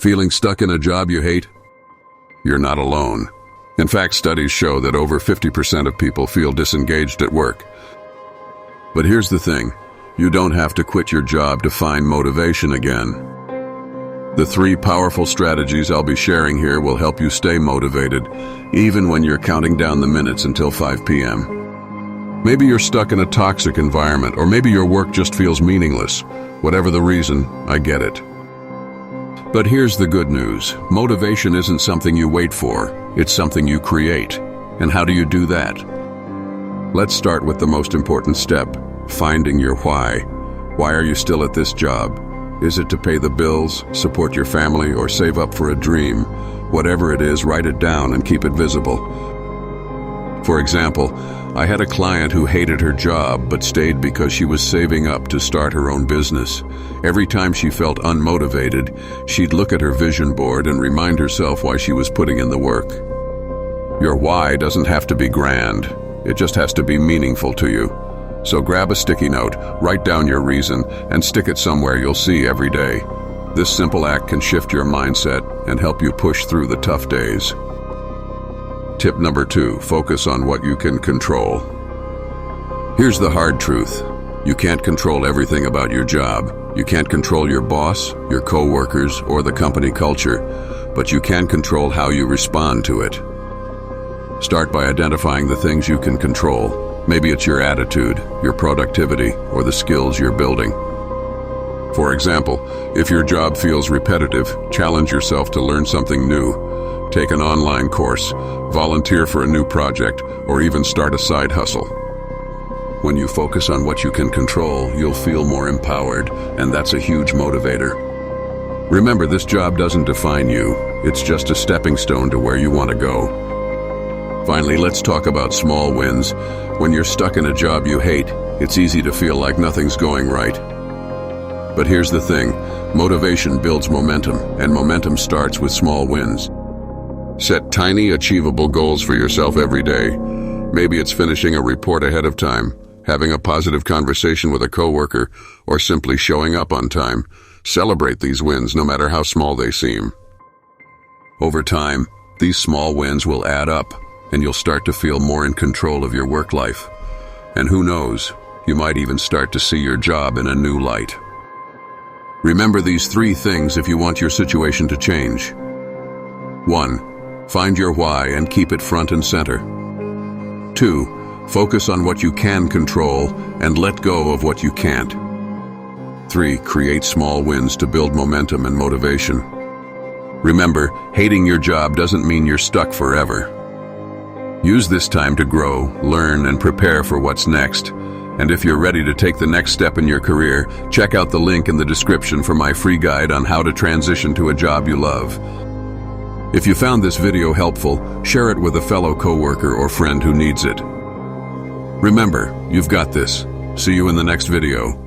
Feeling stuck in a job you hate? You're not alone. In fact, studies show that over 50% of people feel disengaged at work. But here's the thing, you don't have to quit your job to find motivation again. The 3 powerful strategies I'll be sharing here will help you stay motivated, even when you're counting down the minutes until 5 p.m. Maybe you're stuck in a toxic environment, or maybe your work just feels meaningless. Whatever the reason, I get it. But here's the good news. Motivation isn't something you wait for, it's something you create. And how do you do that? Let's start with the most important step, finding your why. Why are you still at this job? Is it to pay the bills, support your family, or save up for a dream? Whatever it is, write it down and keep it visible. For example, I had a client who hated her job but stayed because she was saving up to start her own business. Every time she felt unmotivated, she'd look at her vision board and remind herself why she was putting in the work. Your why doesn't have to be grand. It just has to be meaningful to you. So grab a sticky note, write down your reason, and stick it somewhere you'll see every day. This simple act can shift your mindset and help you push through the tough days. Tip number 2, focus on what you can control. Here's the hard truth. You can't control everything about your job. You can't control your boss, your co-workers, or the company culture, but you can control how you respond to it. Start by identifying the things you can control. Maybe it's your attitude, your productivity, or the skills you're building. For example, if your job feels repetitive, challenge yourself to learn something new. Take an online course, volunteer for a new project, or even start a side hustle. When you focus on what you can control, you'll feel more empowered, and that's a huge motivator. Remember, this job doesn't define you. It's just a stepping stone to where you want to go. Finally, let's talk about small wins. When you're stuck in a job you hate, it's easy to feel like nothing's going right. But here's the thing, motivation builds momentum, and momentum starts with small wins. Set tiny, achievable goals for yourself every day. Maybe it's finishing a report ahead of time, having a positive conversation with a coworker, or simply showing up on time. Celebrate these wins, no matter how small they seem. Over time, these small wins will add up, and you'll start to feel more in control of your work life. And who knows, you might even start to see your job in a new light. Remember these 3 things if you want your situation to change. 1. Find your why and keep it front and center. 2. Focus on what you can control and let go of what you can't. 3. Create small wins to build momentum and motivation. Remember, hating your job doesn't mean you're stuck forever. Use this time to grow, learn, and prepare for what's next. And if you're ready to take the next step in your career, check out the link in the description for my free guide on how to transition to a job you love. If you found this video helpful, share it with a fellow coworker or friend who needs it. Remember, you've got this. See you in the next video.